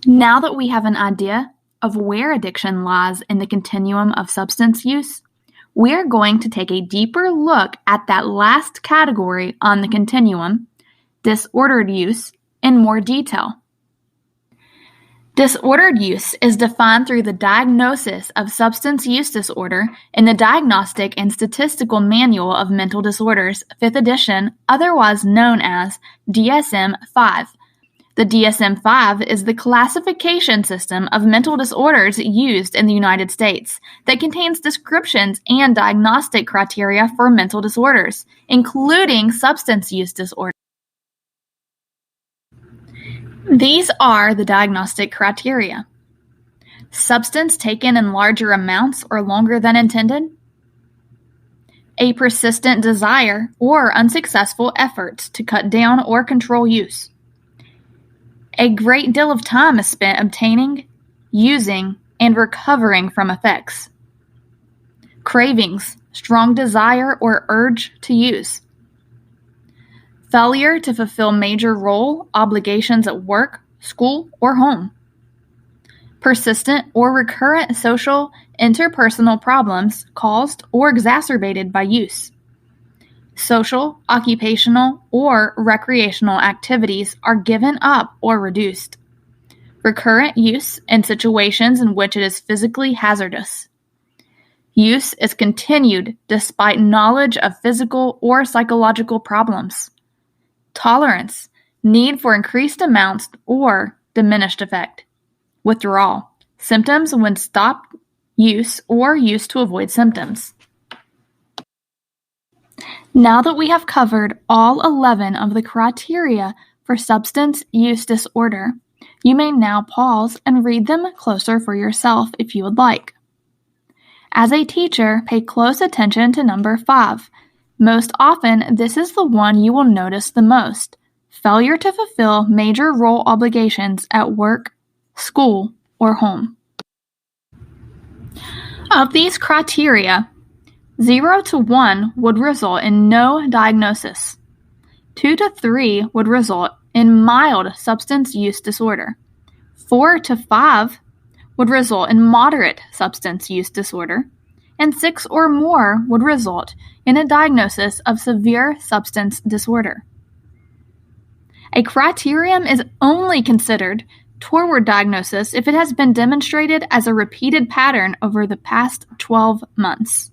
Now that we have an idea of where addiction lies in the continuum of substance use, we are going to take a deeper look at that last category on the continuum, disordered use, in more detail. Disordered use is defined through the Diagnosis of Substance Use Disorder in the Diagnostic and Statistical Manual of Mental Disorders, 5th edition, otherwise known as DSM-5. The DSM-5 is the classification system of mental disorders used in the United States that contains descriptions and diagnostic criteria for mental disorders, including substance use disorder. These are the diagnostic criteria. Substance taken in larger amounts or longer than intended. A persistent desire or unsuccessful efforts to cut down or control use. A great deal of time is spent obtaining, using, and recovering from effects. Cravings, strong desire or urge to use. Failure to fulfill major role obligations at work, school, or home. Persistent or recurrent social, interpersonal problems caused or exacerbated by use. Social, occupational, or recreational activities are given up or reduced. Recurrent use in situations in which it is physically hazardous. Use is continued despite knowledge of physical or psychological problems. Tolerance, need for increased amounts or diminished effect. Withdrawal, symptoms when stopped use or use to avoid symptoms. Now that we have covered all 11 of the criteria for substance use disorder, you may now pause and read them closer for yourself if you would like. As a teacher, pay close attention to number 5. Most often, this is the one you will notice the most: failure to fulfill major role obligations at work, school, or home. Of these criteria, 0 to 1 would result in no diagnosis. 2 to 3 would result in mild substance use disorder. 4 to 5 would result in moderate substance use disorder. And 6 or more would result in a diagnosis of severe substance disorder. A criterion is only considered toward diagnosis if it has been demonstrated as a repeated pattern over the past 12 months.